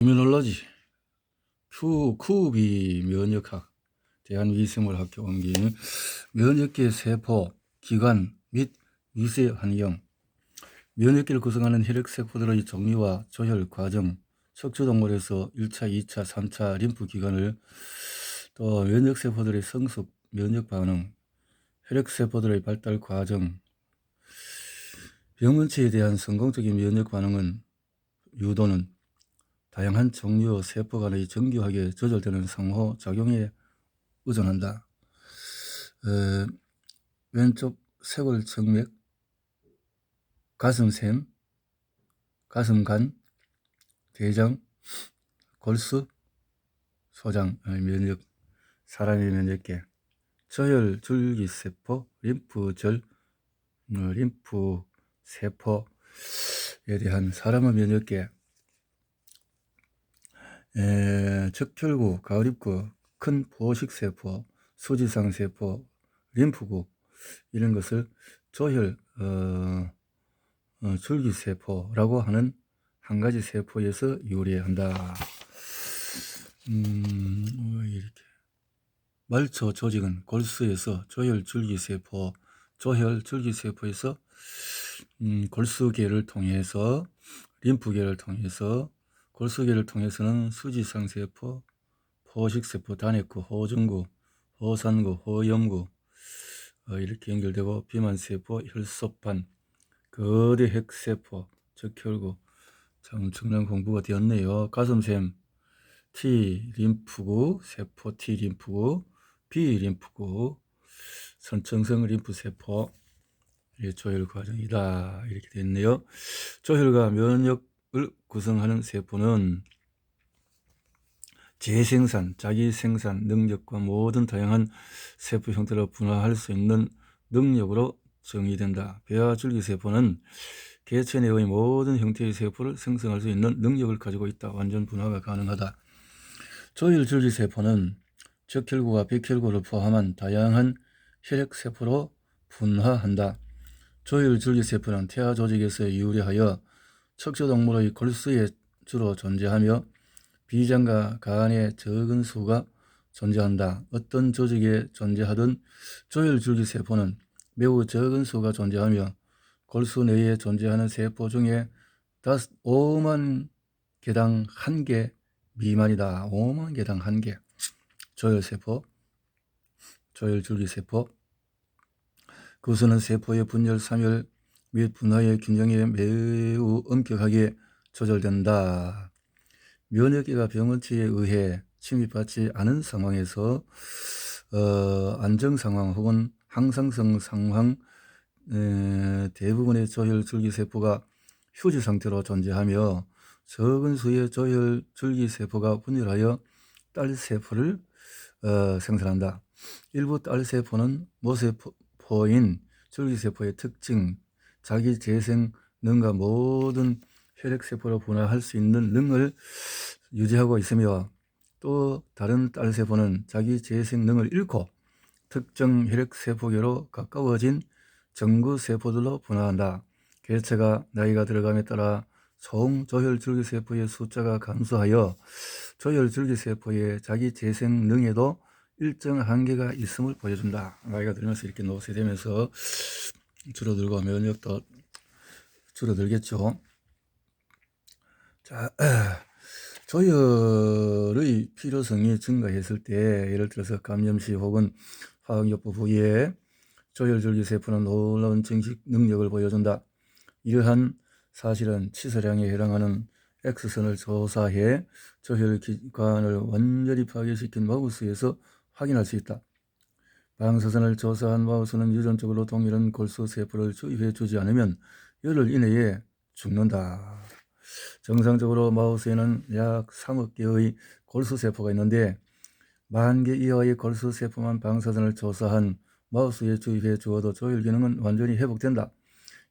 이뮤놀로지, 큐비 면역학, 대한위생물학교 옮긴 면역계 세포, 기관 및 위세 환경, 면역계를 구성하는 혈액세포들의 종류와 조혈 과정, 척추동물에서 1차, 2차, 3차 림프기관을, 또 면역세포들의 성숙, 면역반응, 혈액세포들의 발달 과정, 병원체에 대한 성공적인 면역반응은 유도는 다양한 종류의 세포 간의 정교하게 조절되는 상호작용에 의존한다. 왼쪽 쇄골정맥, 가슴샘, 가슴간, 대장, 골수, 소장, 사람의 면역계, 저혈 줄기세포, 림프절, 림프세포에 대한 사람의 면역계, 적혈구, 가을입구, 큰 포식세포, 수지상세포, 림프구, 이런 것을 조혈 줄기세포라고 하는 한 가지 세포에서 유래한다. 이렇게 말초 조직은 골수에서 조혈 줄기세포에서 골수계를 통해서 림프계를 통해서 골수계를 통해서는 수지상세포, 포식세포, 단핵구, 호중구, 호산구, 호염구 이렇게 연결되고 비만세포, 혈소판, 거대 핵세포, 적혈구, 참 엄청난 공부가 되었네요. 가슴샘, T 림프구, 세포 T 림프구, B 림프구, 선천성 림프세포 조혈 과정이다. 이렇게 됐네요. 조혈과 면역을 구성하는 세포는 재생산, 자기 생산 능력과 모든 다양한 세포 형태로 분화할 수 있는 능력으로 정의된다. 배아줄기세포는 개체 내의 모든 형태의 세포를 생성할 수 있는 능력을 가지고 있다. 완전 분화가 가능하다. 조혈줄기세포는 적혈구와 백혈구를 포함한 다양한 혈액세포로 분화한다. 조혈줄기세포는 태아 조직에서 유래하여 척추동물의 골수에 주로 존재하며 비장과 간에 적은 수가 존재한다. 어떤 조직에 존재하던 조혈줄기세포는 매우 적은 수가 존재하며 골수 내에 존재하는 세포 중에 5만 개당 1개 미만이다. 5만 개당 1개. 조혈세포, 조혈줄기세포. 그것은 세포의 분열, 삼열 및 분화의 균형에 매우 엄격하게 조절된다. 면역계가 병원체에 의해 침입받지 않은 상황에서 안정 상황 혹은 항상성 상황 대부분의 조혈줄기세포가 휴지 상태로 존재하며 적은 수의 조혈줄기세포가 분열하여 딸세포를 생산한다. 일부 딸세포는 모세포인 줄기세포의 특징, 자기 재생 능과 모든 혈액세포로 분화할 수 있는 능을 유지하고 있으며 또 다른 딸세포는 자기 재생 능을 잃고 특정 혈액세포계로 가까워진 정구세포들로 분화한다. 개체가 나이가 들어감에 따라 총 조혈줄기세포의 숫자가 감소하여 조혈줄기세포의 자기 재생 능에도 일정 한계가 있음을 보여준다. 나이가 들면서 이렇게 노쇠되면서 줄어들고 면역도 줄어들겠죠. 자, 조혈의 필요성이 증가했을 때 예를 들어서 감염 시 혹은 화학요법 후에 조혈줄기세포는 놀라운 증식 능력을 보여준다. 이러한 사실은 치사량에 해당하는 X선을 조사해 조혈기관을 완전히 파괴시킨 마우스에서 확인할 수 있다. 방사선을 조사한 마우스는 유전적으로 동일한 골수세포를 주입해 주지 않으면 열흘 이내에 죽는다. 정상적으로 마우스에는 약 3억 개의 골수세포가 있는데 10,000개 이하의 골수세포만 방사선을 조사한 마우스에 주입해 주어도 조혈 기능은 완전히 회복된다.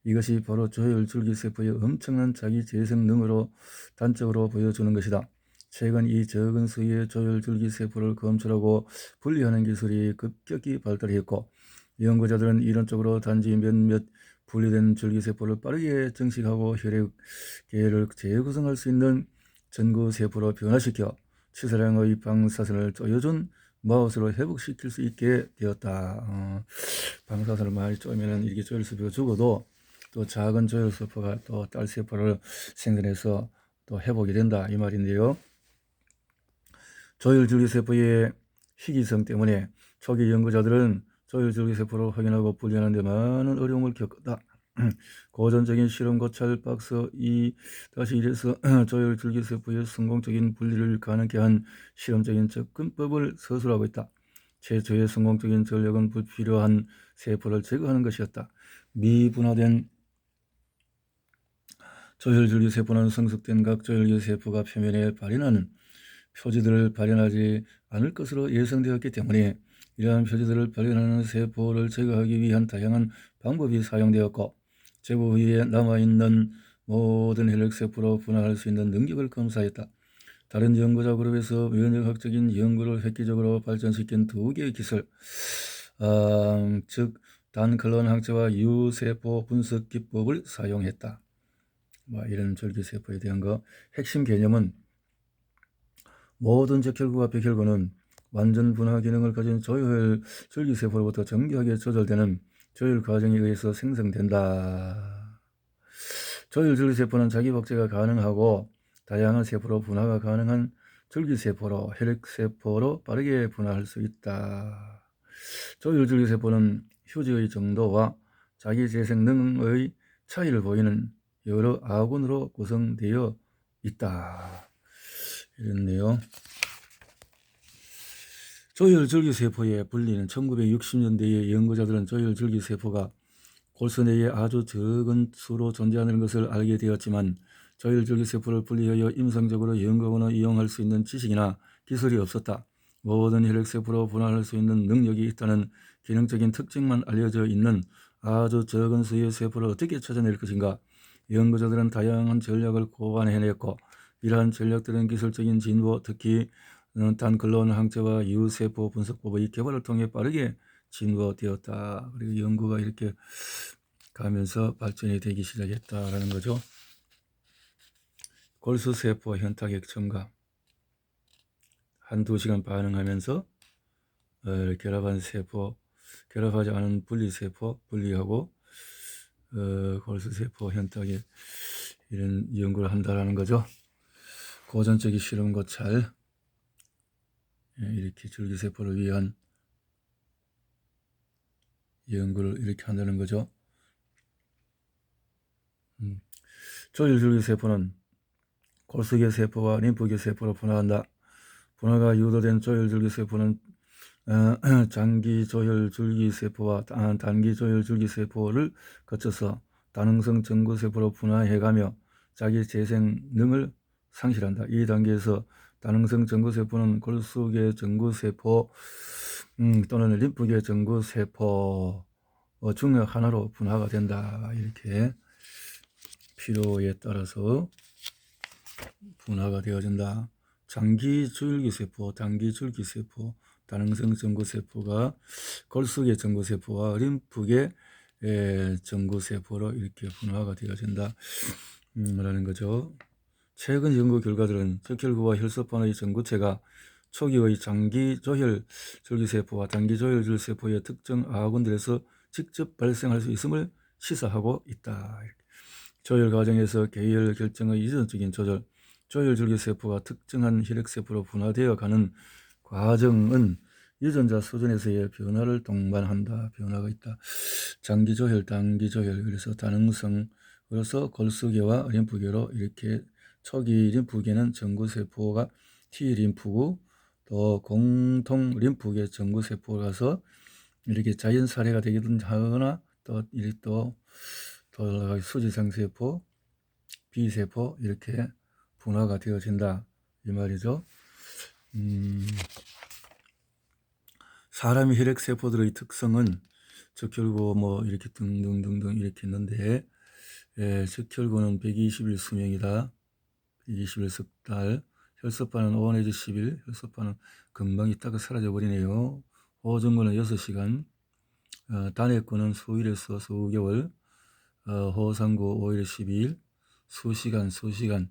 이것이 바로 조혈줄기세포의 엄청난 자기 재생 능으로 단적으로 보여주는 것이다. 최근 이 적은 수의 조혈줄기세포를 검출하고 분리하는 기술이 급격히 발달했고 연구자들은 이론적으로 단지 몇몇 분리된 줄기세포를 빠르게 증식하고 혈액계를 재구성할 수 있는 전구세포로 변화시켜 치사량의 방사선을 쪼여준 마우스로 회복시킬 수 있게 되었다. 방사선을 많이 쪼이면 이렇게 조혈세포가 죽어도 또 작은 조혈세포가 또 딸세포를 생산해서 또 회복이 된다 이 말인데요. 조혈줄기세포의 희귀성 때문에 초기 연구자들은 조혈줄기세포를 확인하고 분리하는 데 많은 어려움을 겪었다. 고전적인 실험 고찰 박스 2-1에서 조혈줄기세포의 성공적인 분리를 가능케 한 실험적인 접근법을 서술하고 있다. 최초의 성공적인 전략은 불필요한 세포를 제거하는 것이었다. 미분화된 조혈줄기세포는 성숙된 각 조혈줄기세포가 표면에 발현하는 표지들을 발현하지 않을 것으로 예상되었기 때문에 이러한 표지들을 발현하는 세포를 제거하기 위한 다양한 방법이 사용되었고 제거 후에 남아있는 모든 혈액세포로 분화할 수 있는 능력을 검사했다. 다른 연구자 그룹에서 면역학적인 연구를 획기적으로 발전시킨 두 개의 기술, 즉 단클론 항체와 유세포 분석 기법을 사용했다. 이런 줄기세포에 대한 핵심 개념은 모든 적혈구와 백혈구는 완전 분화 기능을 가진 조혈 줄기세포로부터 정교하게 조절되는 조혈 과정에 의해서 생성된다. 조혈 줄기세포는 자기 복제가 가능하고 다양한 세포로 분화가 가능한 줄기세포로 혈액세포로 빠르게 분화할 수 있다. 조혈 줄기세포는 휴지의 정도와 자기 재생 능의 차이를 보이는 여러 아군으로 구성되어 있다. 이랬네요. 조혈줄기세포의 분리는 1960년대의 연구자들은 조혈줄기세포가 골수 내에 아주 적은 수로 존재하는 것을 알게 되었지만 조혈줄기세포를 분리하여 임상적으로 연구하거나 이용할 수 있는 지식이나 기술이 없었다. 모든 혈액세포로 분할할 수 있는 능력이 있다는 기능적인 특징만 알려져 있는 아주 적은 수의 세포를 어떻게 찾아낼 것인가? 연구자들은 다양한 전략을 고안해냈고 이러한 전략들은 기술적인 진보, 특히 단클론 항체와 유세포 분석법의 개발을 통해 빠르게 진보되었다. 그리고 연구가 이렇게 가면서 발전이 되기 시작했다라는 거죠. 골수세포 현타격 첨가. 한두 시간 반응하면서 결합한 세포, 결합하지 않은 분리세포 분리하고 골수세포 현타격 이런 연구를 한다라는 거죠. 고전적인 실험 고찰 이렇게 줄기세포를 위한 연구를 이렇게 한다는 거죠. 조혈줄기세포는 골수계 세포와 림프계 세포로 분화한다. 분화가 유도된 조혈줄기세포는 장기조혈줄기세포와 단기조혈줄기세포를 거쳐서 다능성 전구세포로 분화해가며 자기 재생능을 상실한다. 이 단계에서 다능성 전구세포는 골수계 전구세포 또는 림프계 전구세포 중에 하나로 분화가 된다. 이렇게 필요에 따라서 분화가 되어진다. 장기줄기세포, 단기줄기세포, 다능성 전구세포가 골수계 전구세포와 림프계 전구세포로 이렇게 분화가 되어진다. 라는 거죠. 최근 연구 결과들은 적혈구와 혈소판의 전구체가 초기의 장기조혈 줄기세포와 단기조혈 줄기세포의 특정 아군들에서 직접 발생할 수 있음을 시사하고 있다. 조혈 과정에서 계열 결정의 유전적인 조절, 조혈줄기세포가 특정한 혈액세포로 분화되어 가는 과정은 유전자 수준에서의 변화를 동반한다. 변화가 있다. 장기조혈, 단기조혈, 그래서 다능성으로서 골수계와 림프계로 이렇게 초기 림프계는 전구세포가 T림프고 또 공통 림프계 전구세포라서 이렇게 자연 사례가 되기도 하거나 또 이렇게 또 수지상세포, B세포 이렇게 분화가 되어진다 이 말이죠. 사람의 혈액세포들의 특성은 적혈구 이렇게 등등등등 이렇게 있는데 적혈구는 120일 수명이다. 120일 석달. 혈소판은 5 내지 10일. 혈소판은 금방 있다가 사라져 버리네요. 호전구는 6시간. 단핵구는 수일에서 수개월. 호상구 5일 12일. 수시간.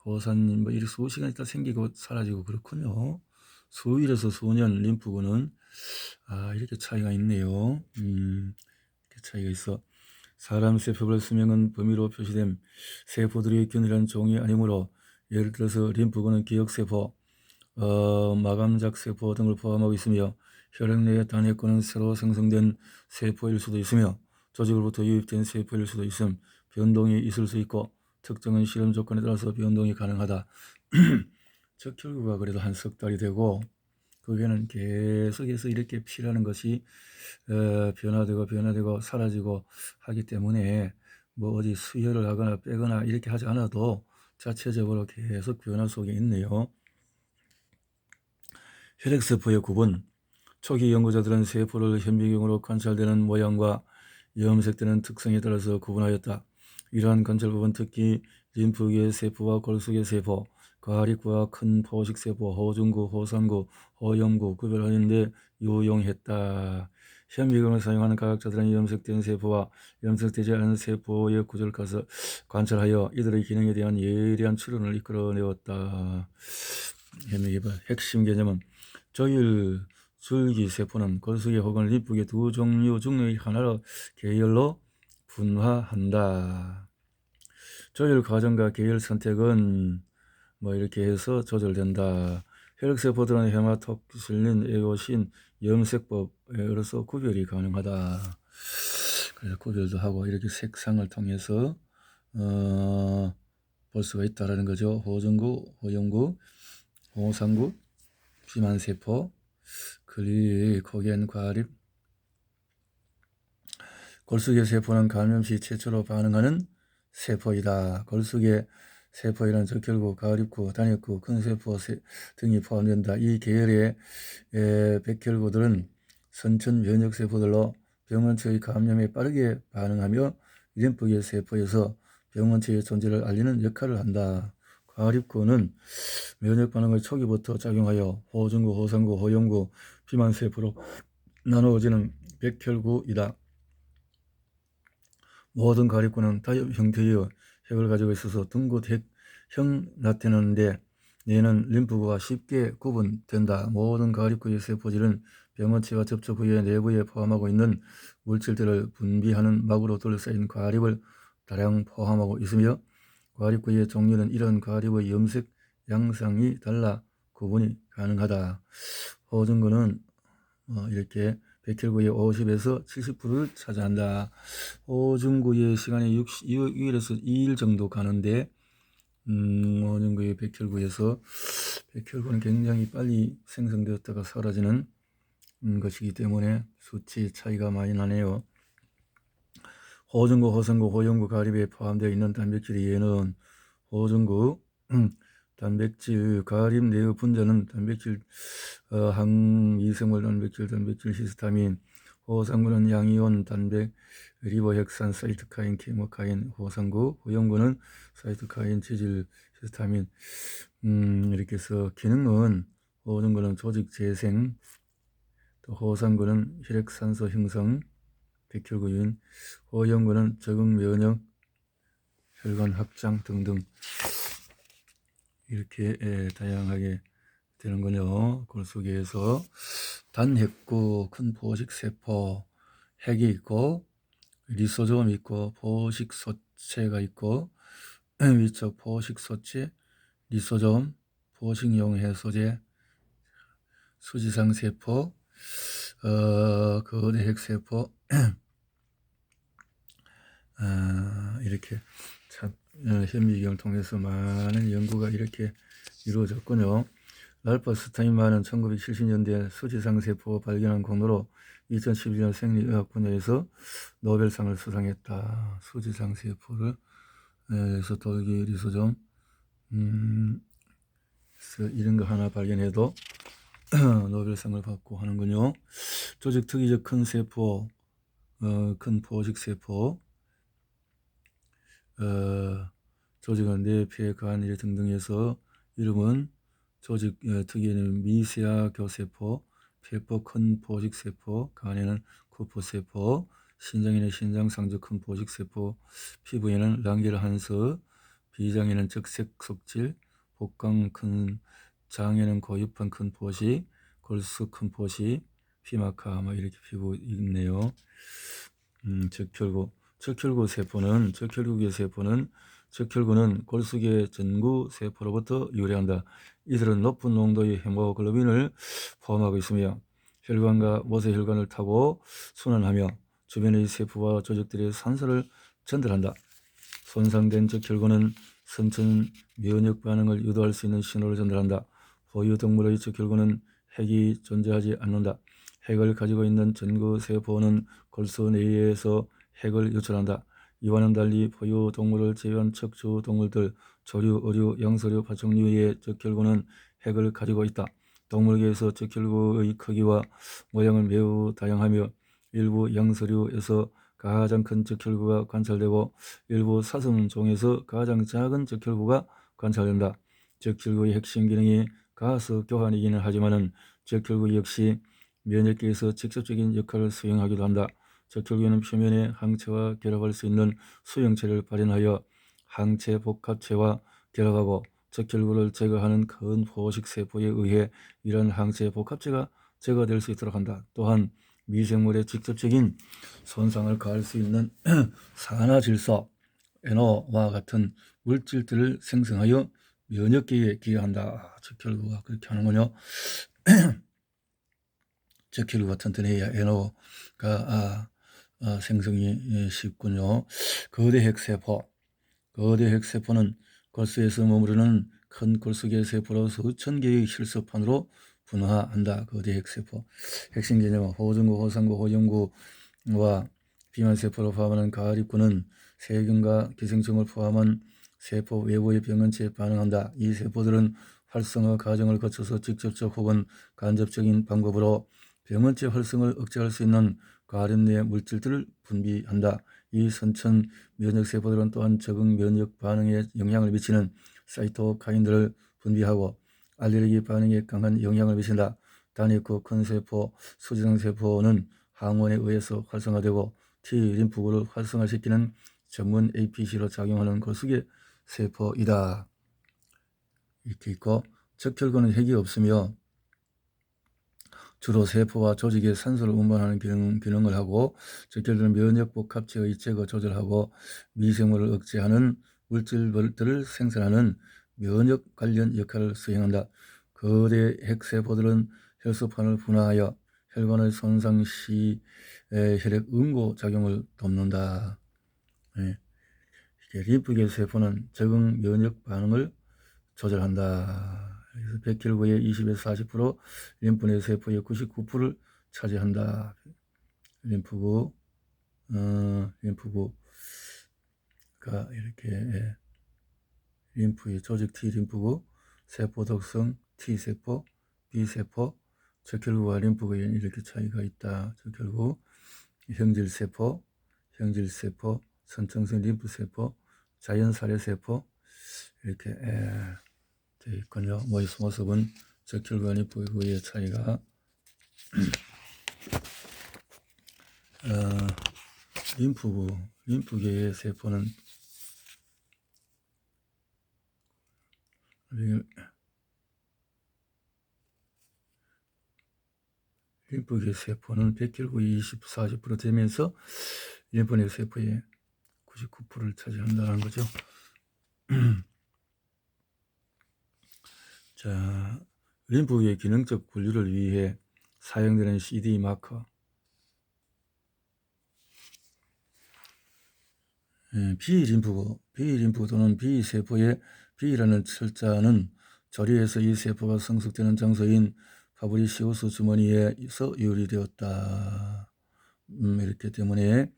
호산님 뭐 이렇게 수시간 있다 생기고 사라지고 그렇군요. 수일에서 수년 림프구는 이렇게 차이가 있네요. 이렇게 차이가 있어. 사람 세포별 수명은 범위로 표시된 세포들이 균일한 종이 아니므로 예를 들어서 림프구는 기억세포, 마감작세포 등을 포함하고 있으며 혈액 내의 단핵구는 새로 생성된 세포일 수도 있으며 조직으로부터 유입된 세포일 수도 있음 변동이 있을 수 있고 특정한 실험 조건에 따라서 변동이 가능하다. 적혈구가 그래도 한 석 달이 되고 그게는 계속해서 이렇게 피라는 것이 변화되고 사라지고 하기 때문에 뭐 어디 수혈을 하거나 빼거나 이렇게 하지 않아도 자체적으로 계속 변화 속에 있네요. 혈액세포의 구분. 초기 연구자들은 세포를 현미경으로 관찰되는 모양과 염색되는 특성에 따라서 구분하였다. 이러한 관찰법은 특히 림프계의 세포와 골수계 세포, 과립구와 큰 포식세포, 호중구, 호산구, 호염구 구별하는 데 유용했다. 현미경을 사용하는 과학자들은 염색된 세포와 염색되지 않은 세포의 구조를 관찰하여 이들의 기능에 대한 예리한 추론을 이끌어내었다. 현미경의 핵심 개념은 저율 줄기세포는 골수계 혹은 림프계 두 종류 중의 하나로 계열로 분화한다. 조율 과정과 계열 선택은 뭐 이렇게 해서 조절된다. 혈액세포들은 헤마톡실린, 에오신, 염색법으로서 구별이 가능하다. 그래서 구별도 하고 이렇게 색상을 통해서 볼 수가 있다라는 거죠. 호중구, 호염구, 호상구, 비만세포, 글리코겐 과립. 골수계 세포는 감염 시 최초로 반응하는 세포이다. 골수계 세포에는 적혈구, 과립구, 단핵구, 큰 세포 등이 포함된다. 이 계열의 백혈구들은 선천 면역 세포들로 병원체의 감염에 빠르게 반응하며 림프계 세포에서 병원체의 존재를 알리는 역할을 한다. 과립구는 면역 반응의 초기부터 작용하여 호중구, 호상구, 호염구, 비만세포로 나누어지는 백혈구이다. 모든 과립구는 타협 형태의 핵을 가지고 있어서 둥긋 핵형 나타내는데 얘는 림프구와 쉽게 구분된다. 모든 과립구의 세포질은 병원체와 접촉 후에 내부에 포함하고 있는 물질들을 분비하는 막으로 둘러싸인 과립을 다량 포함하고 있으며 과립구의 종류는 이런 과립의 염색 양상이 달라 구분이 가능하다. 호중구는 이렇게 백혈구의 50에서 70%를 차지한다. 호중구의 시간이 6일에서 2일 정도 가는데 호중구의 백혈구는 굉장히 빨리 생성되었다가 사라지는 것이기 때문에 수치 차이가 많이 나네요. 호중구, 호성구, 호염구 가립에 포함되어 있는 단백질이 얘는 호중구 단백질 가립 내의 분자는 단백질 항미생물 단백질 히스타민, 호상구는 양이온 단백 리보핵산 사이토카인 케모카인 호상구, 호염구는 사이토카인 지질 히스타민. 이렇게 해서 기능은 호중구는 조직 재생, 또 호상구는 혈액산소 형성, 백혈구인, 호염구는 적응 면역, 혈관 확장 등등 이렇게 다양하게 되는군요. 골수계에서 단핵구, 큰 포식세포, 핵이 있고 리소솜이 있고 포식소체가 있고 위쪽 포식소체, 리소솜, 포식용 해소제, 수지상세포, 거대 핵세포 이렇게 참 현미경을 통해서 많은 연구가 이렇게 이루어졌군요. 랄프 스타인만은 1970년대 수지상세포 발견한 공로로 2011년 생리의학 분야에서 노벨상을 수상했다. 수지상세포를 에서 돌기 리소좀 이런 거 하나 발견해도 노벨상을 받고 하는군요. 조직 특이적 큰 세포, 큰 포식세포, 조직은 뇌, 간, 이래 등등해서 이름은 조직 특이에는 미세아 교세포, 폐포 큰 포식세포, 간에는 구포세포, 신장에는 신장상적 큰 포식세포, 피부에는 랑겔한스, 비장에는 적색 속질, 복강 큰 장에는 고유판 큰 포시, 골수 큰 포시, 피마카 뭐 이렇게 피고 있네요. 적혈구 세포는 적혈구는 골수계 전구 세포로부터 유래한다. 이들은 높은 농도의 헤모글로빈을 포함하고 있으며 혈관과 모세혈관을 타고 순환하며 주변의 세포와 조직들의 산소를 전달한다. 손상된 적혈구는 선천 면역 반응을 유도할 수 있는 신호를 전달한다. 포유동물의 적혈구는 핵이 존재하지 않는다. 핵을 가지고 있는 전구 세포는 골수 내에서 핵을 유출한다. 이와는 달리 포유동물을 제외한 척추 동물들, 조류, 어류, 양서류, 파충류의 적혈구는 핵을 가지고 있다. 동물계에서 적혈구의 크기와 모양은 매우 다양하며 일부 양서류에서 가장 큰 적혈구가 관찰되고 일부 사슴종에서 가장 작은 적혈구가 관찰된다. 적혈구의 핵심 기능이 가스 교환이기는 하지만 적혈구 역시 면역계에서 직접적인 역할을 수행하기도 한다. 적혈구는 표면에 항체와 결합할 수 있는 수용체를 발현하여 항체 복합체와 결합하고 적혈구를 제거하는 큰 포식 세포에 의해 이런 항체 복합체가 제거될 수 있도록 한다. 또한 미생물에 직접적인 손상을 가할 수 있는 산화질소, NO와 같은 물질들을 생성하여 면역계에 기여한다. 적혈구가 그렇게 하는군요. 적혈구가 튼튼해야 NO가 생성이 쉽군요. 거대 핵세포는 골수에서 머무르는 큰 골수계 세포로 수천 개의 실습판으로 분화한다. 거대 핵세포. 핵심 개념은 호중구, 호상구, 호영구와 비만세포로 포함하는 가립구는 세균과 기생충을 포함한 세포 외부의 병원체에 반응한다. 이 세포들은 활성화 과정을 거쳐서 직접적 혹은 간접적인 방법으로 병원체 활성을 억제할 수 있는 가림 내 물질들을 분비한다. 이 선천 면역세포들은 또한 적응 면역 반응에 영향을 미치는 사이토카인들을 분비하고 알레르기 반응에 강한 영향을 미친다. 단위코 큰 세포, 수지성세포는 항원에 의해서 활성화되고 T 림프구를 활성화시키는 전문 APC로 작용하는 골수계 세포이다. 이렇게 있고 적혈구는 핵이 없으며 주로 세포와 조직에 산소를 운반하는 기능을 하고 적혈구는 면역 복합체의 제거 조절하고 미생물을 억제하는 물질들을 생산하는 면역 관련 역할을 수행한다. 거대 핵세포들은 혈소판을 분화하여 혈관의 손상 시 혈액 응고 작용을 돕는다. 림프계 세포는 적응 면역 반응을 조절한다. 그래서 백혈구의 20에서 40%, 림프내 세포의 99%를 차지한다. 림프구가 이렇게 림프의 조직 T 림프구, 세포 독성 T세포, B세포, 적혈구와 림프구에 이렇게 차이가 있다. 적혈구, 형질세포, 선천성 림프세포, 자연사례세포 이렇게 되어 있군요. 모습은 적혈구와 림프구의 차이가 림프계의 세포는 림프계 세포는 백혈구의 40% 되면서 림프내 세포의 99%를 차지한다는 거죠. 자, 림프계의 기능적 분류를 위해 사용되는 CD 마커. B림프구 또는 B세포의 B라는 철자는 조리에서 이 세포가 성숙되는 장소인 파브리시우스 주머니에서 유리되었다. 이렇게 때문에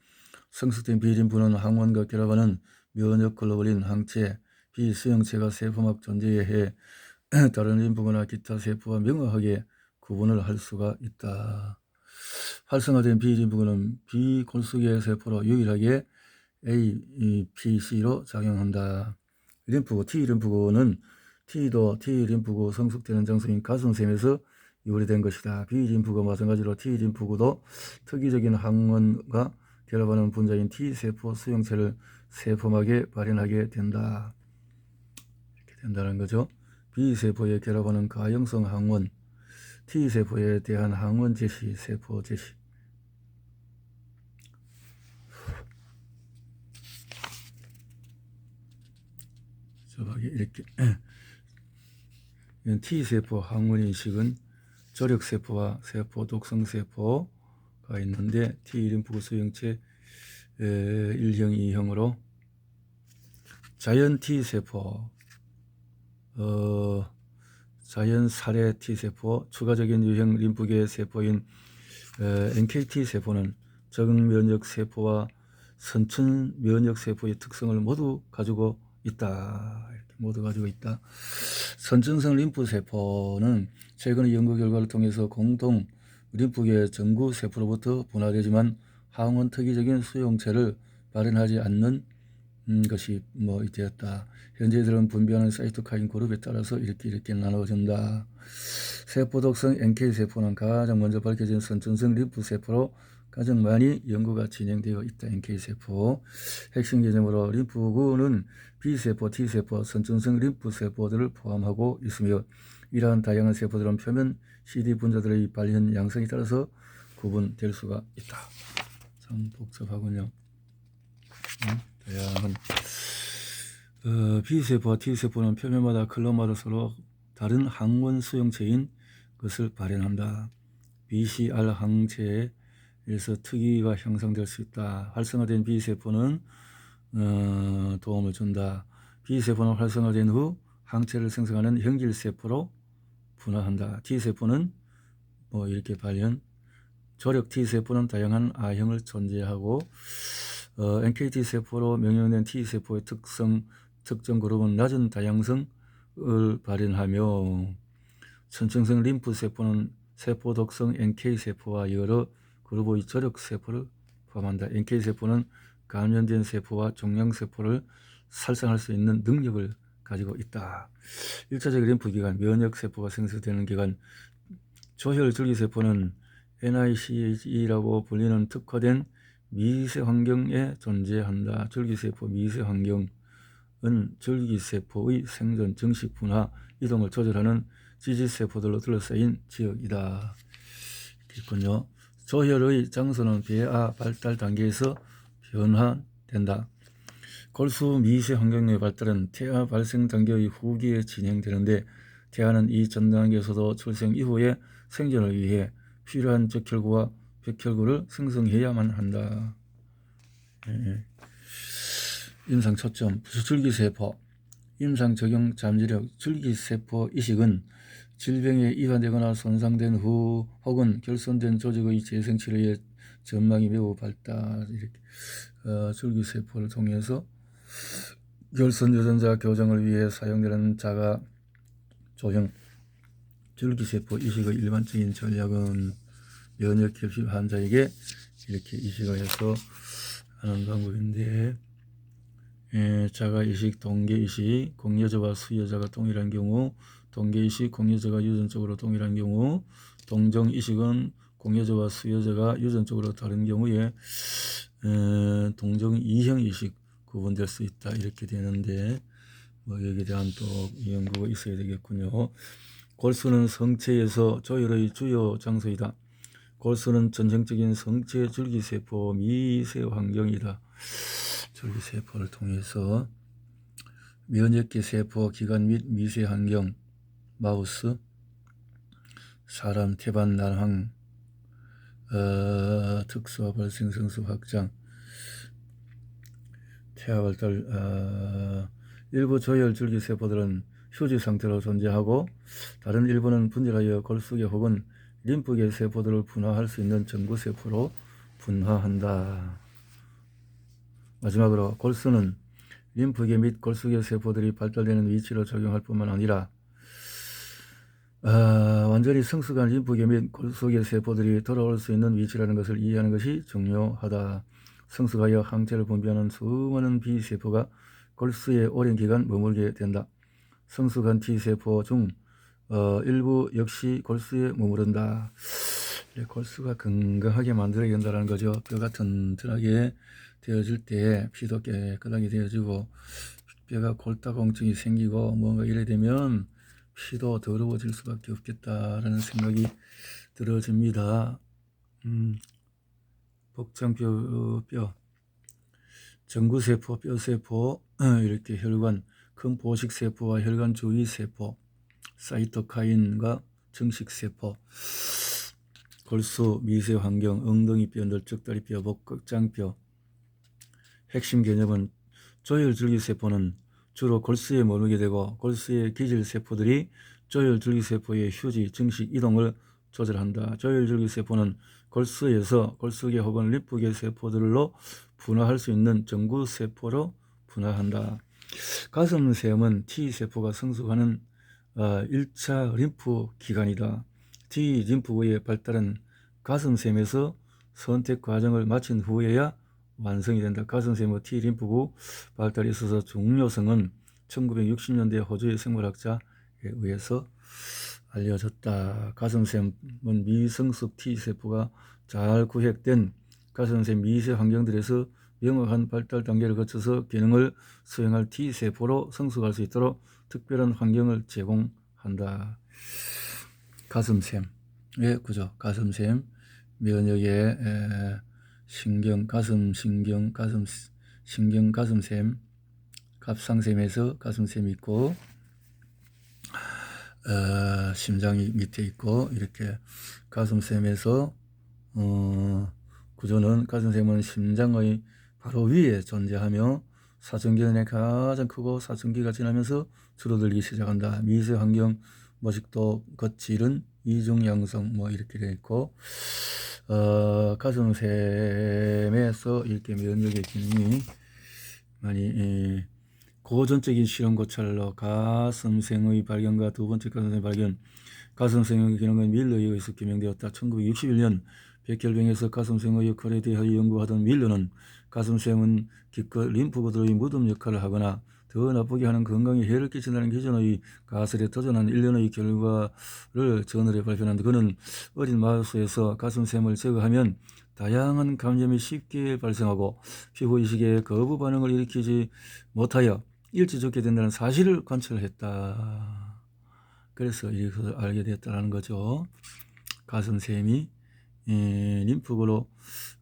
성숙된 B림프는 항원과 결합하는 면역글로불린 항체, B수용체가 세포막 존재에 해 다른 림프구나 기타 세포와 명확하게 구분을 할 수가 있다. 활성화된 B림프구는 B골수계 세포로 유일하게 APC로 작용한다. 림프구, T림프구는 T림프구 성숙되는 장소인 가슴샘에서 유래된 것이다. B림프구와 마찬가지로 T림프구도 특이적인 항원과 결합하는 분자인 T세포 수용체를 세포막에 발현하게 된다. 된다는 거죠. B세포에 결합하는 가형성 항원, T세포에 대한 항원 제시, 세포 제시. 이렇게 T세포 항원 인식은 저력세포와 세포 독성세포가 있는데 T림프 수용체 1형, 2형으로 자연 T세포, 자연 살해 T세포, 추가적인 유형 림프계 세포인 NKT 세포는 적응 면역 세포와 선천 면역 세포의 특성을 모두 가지고 있다. 이렇게 모두 가지고 있다. 선천성 림프 세포는 최근 연구 결과를 통해서 공동 림프계 전구 세포로부터 분화되지만 항원 특이적인 수용체를 발현하지 않는 것이 되었다. 현재들은 분비하는 사이토카인 그룹에 따라서 이렇게 나눠진다. 세포 독성 NK세포는 가장 먼저 밝혀진 선천성 림프세포로 가장 많이 연구가 진행되어 있다. NK세포. 핵심 개념으로 림프구는 B세포, T세포, 선천성 림프세포들을 포함하고 있으며 이러한 다양한 세포들은 표면 CD 분자들의 발현 양상에 따라서 구분될 수가 있다. 참 복잡하군요. 다양한 B세포와 T세포는 표면마다 클럽마다 서로 다른 항원 수용체인 것을 발현한다. BCR 항체에서 특이가 형성될 수 있다. 활성화된 B세포는 도움을 준다. B세포는 활성화된 후 항체를 생성하는 형질세포로 분화한다. T세포는 이렇게 발현. 조력 T세포는 다양한 A형을 존재하고 NKT세포로 명명된 T세포의 특정 그룹은 낮은 다양성을 발현하며 선천성 림프세포는 세포 독성 NK세포와 여러 그룹의 저력세포를 포함한다. NK세포는 감염된 세포와 종양세포를 살상할 수 있는 능력을 가지고 있다. 1차적 림프기관, 면역세포가 생성되는 기관, 조혈줄기세포는 NICHE라고 불리는 특화된 미세환경에 존재한다. 줄기세포 미세환경은 줄기세포의 생존, 증식, 분화, 이동을 조절하는 지지세포들로 둘러싸인 지역이다. 있군요. 조혈의 장소는 배아 발달 단계에서 변화된다. 골수 미세환경의 발달은 태아 발생 단계의 후기에 진행되는데 태아는 이 전 단계에서도 출생 이후에 생존을 위해 필요한 적혈구와 백혈구를 생성해야만 한다. 임상 초점, 줄기세포, 임상 적용 잠재력, 줄기세포 이식은 질병에 이완되거나 손상된 후 혹은 결손된 조직의 재생치료의 전망이 매우 밝다. 이렇게 줄기세포를 통해서 결손 유전자 교정을 위해 사용되는 자가 조형 줄기세포 이식의 일반적인 전략은 면역결핍 환자에게 이렇게 이식을 해서 하는 방법인데 자가 이식, 동계 이식, 공여자와 수여자가 동일한 경우, 동계 이식, 공여자가 유전적으로 동일한 경우, 동정 이식은 공여자와 수여자가 유전적으로 다른 경우에 동정 2형 이식 구분될 수 있다. 이렇게 되는데 여기에 대한 또 연구가 있어야 되겠군요. 골수는 성체에서 조혈의 주요 장소이다. 골수는 전형적인 성체 줄기세포 미세환경이다. 줄기세포를 통해서 면역계 세포 기관 및 미세환경, 마우스, 사람 태반 난황, 특수화 발생 성수 확장, 태아 발달, 일부 조혈 줄기세포들은 휴지 상태로 존재하고 다른 일부는 분절하여 골수계 혹은 림프계 세포들을 분화할 수 있는 전구세포로 분화한다. 마지막으로 골수는 림프계 및 골수계 세포들이 발달되는 위치로 적용할 뿐만 아니라 완전히 성숙한 림프계 및 골수계 세포들이 돌아올 수 있는 위치라는 것을 이해하는 것이 중요하다. 성숙하여 항체를 분비하는 수많은 B세포가 골수에 오랜 기간 머물게 된다. 성숙한 T세포 중 일부 역시 골수에 머무른다. 골수가 건강하게 만들어야 된다는 거죠. 뼈가 튼튼하게 되어질 때 피도 깨끗하게 되어지고 뼈가 골다공증이 생기고 뭔가 이래 되면 피도 더러워질 수밖에 없겠다라는 생각이 들어집니다. 복장뼈, 전구세포, 뼈세포, 이렇게 혈관, 큰 보식세포와 혈관 주위 세포, 사이토카인과 정식세포, 골수, 미세환경, 엉덩이뼈, 널쩍다리뼈, 목극장뼈. 핵심 개념은 조혈줄기세포는 주로 골수에 머물게 되고 골수의 기질세포들이 조혈줄기세포의 휴지, 증식, 이동을 조절한다. 조혈줄기세포는 골수에서 골수계 혹은 림프계 세포들로 분화할 수 있는 전구세포로 분화한다. 가슴샘은 T세포가 성숙하는 1차 림프 기관이다. T림프구의 발달은 가슴샘에서 선택 과정을 마친 후에야 완성이 된다. 가슴샘의 T림프구 발달에 있어서 중요성은 1960년대 호주의 생물학자에 의해서 알려졌다. 가슴샘은 미성숙 T세포가 잘 구획된 가슴샘 미세 환경들에서 명확한 발달 단계를 거쳐서 기능을 수행할 T세포로 성숙할 수 있도록 특별한 환경을 제공한다. 가슴샘, 예, 그죠? 가슴샘, 면역의 신경, 가슴신경, 가슴신경, 가슴샘, 갑상샘에서 가슴샘이 있고, 심장이 밑에 있고, 이렇게 가슴샘에서 구조는 가슴샘은 심장의 바로 위에 존재하며 사춘기에 가장 크고 사춘기가 지나면서 줄어들기 시작한다. 미세 환경, 모식도, 거칠은 이중양성 뭐 이렇게 되어 있고, 가슴샘에서 이렇게 면역의 기능이 많이 고전적인 실험 고찰로 가슴샘의 발견과 두 번째 가슴샘 발견, 가슴샘의 기능은 밀러에 의해서 규명되었다. 1961년 백혈병에서 가슴샘의 역할에 대하여 연구하던 밀러는 가슴샘은 기껏 림프구들의 무덤 역할을 하거나 더 나쁘게 하는 건강에 해를 끼친다는 기존의 가설에 도전한 1년의 결과를 저널에 발표한다. 그는 어린 마우스에서 가슴샘을 제거하면 다양한 감염이 쉽게 발생하고 피부 이식에 거부 반응을 일으키지 못하여 일찍 죽게 된다는 사실을 관찰했다. 그래서 이것을 알게 됐다는 거죠. 가슴샘이 림프구로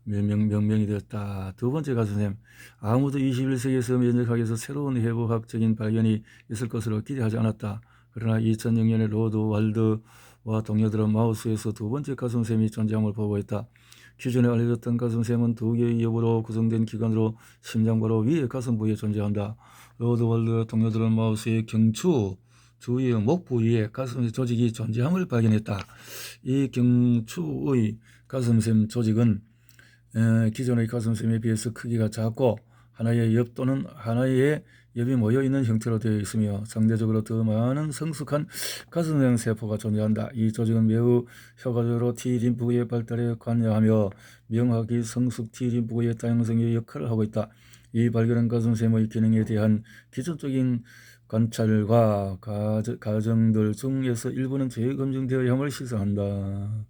명명이 되었다. 두 번째 가슴샘, 아무도 21세기에서 면역학에서 새로운 해부학적인 발견이 있을 것으로 기대하지 않았다. 그러나 2006년에 로드 월드와 동료들은 마우스에서 두 번째 가슴샘이 존재함을 보고했다. 기존에 알려졌던 가슴샘은 두 개의 엽으로 구성된 기관으로 심장 바로 위에 가슴 부위에 존재한다. 로드 월드 동료들은 마우스의 경추 주위의 목 부위에 가슴 조직이 존재함을 발견했다. 이 경추의 가슴샘 조직은 기존의 가슴샘에 비해서 크기가 작고 하나의 엽 또는 하나의 엽이 모여있는 형태로 되어 있으며 상대적으로 더 많은 성숙한 가슴샘 세포가 존재한다. 이 조직은 매우 효과적으로 T림프구의 발달에 관여하며 명확히 성숙 T림프구의 다양성의 역할을 하고 있다. 이 발견은 가슴샘의 기능에 대한 기존적인 관찰과 가정들 중에서 일부는 재검증되어야 함을 시사한다.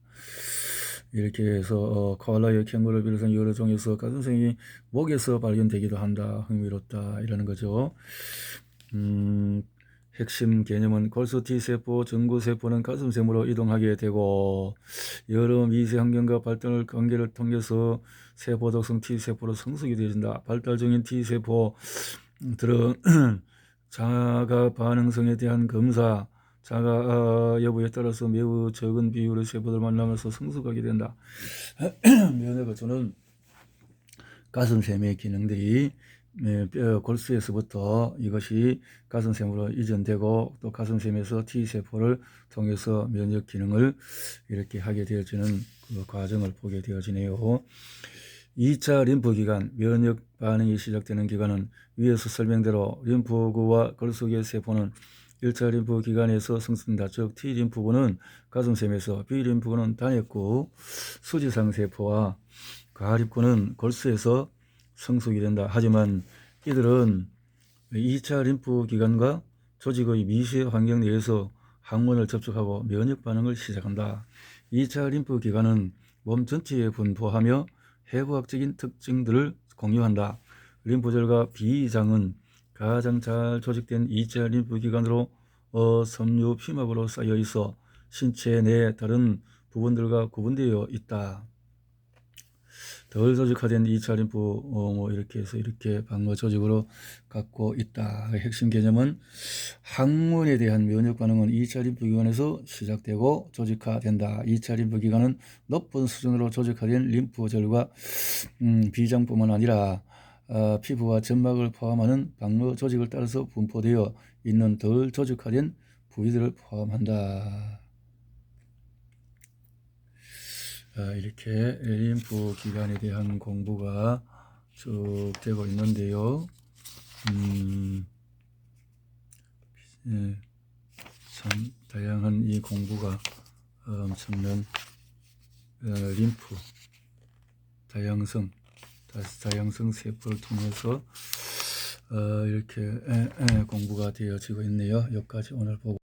이렇게 해서 코알라의 캥거루를 비롯한 여러 종에서 가슴샘이 목에서 발견되기도 한다. 흥미롭다. 이라는 거죠. 핵심 개념은 골수 T세포, 전구세포는 가슴샘으로 이동하게 되고 여러 미세 환경과 발달 관계를 통해서 세포 독성 T세포로 성숙이 되어진다. 발달 중인 T세포들은 자가 반응성에 대한 검사, 자가 여부에 따라서 매우 적은 비율의 세포들 만나면서 성숙하게 된다. 면역을 주는 가슴샘의 기능들이 골수에서부터 이것이 가슴샘으로 이전되고 또 가슴샘에서 T세포를 통해서 면역 기능을 이렇게 하게 되어지는 그 과정을 보게 되어지네요. 2차 림프기관, 면역 반응이 시작되는 기관은 위에서 설명대로 림프구와 골수계 세포는 1차 림프기관에서 성숙된다. 즉 T림프구는 가슴샘에서, B림프구는 단핵구, 수지상 세포와 가립구는 골수에서 성숙이 된다. 하지만 이들은 2차 림프기관과 조직의 미세 환경 내에서 항원을 접촉하고 면역 반응을 시작한다. 2차 림프기관은 몸 전체에 분포하며 해부학적인 특징들을 공유한다. 림프절과 B장은 가장 잘 조직된 2차 림프기관으로 섬유 피막으로 쌓여 있어 신체 내 다른 부분들과 구분되어 있다. 덜 조직화된 2차 림프 이렇게 해서 이렇게 방어 조직으로 갖고 있다. 핵심 개념은 항문에 대한 면역 반응은 2차 림프기관에서 시작되고 조직화된다. 2차 림프기관은 높은 수준으로 조직화된 림프절과 비장뿐만 아니라 피부와 점막을 포함하는 방어 조직을 따라서 분포되어 있는 덜 조직화된 부위들을 포함한다. 이렇게 림프 기관에 대한 공부가 쭉 되고 있는데요. 예, 참 다양한 이 공부가 엄청난 림프 다양성 세포를 통해서 이렇게 공부가 되어지고 있네요. 여기까지 오늘 보고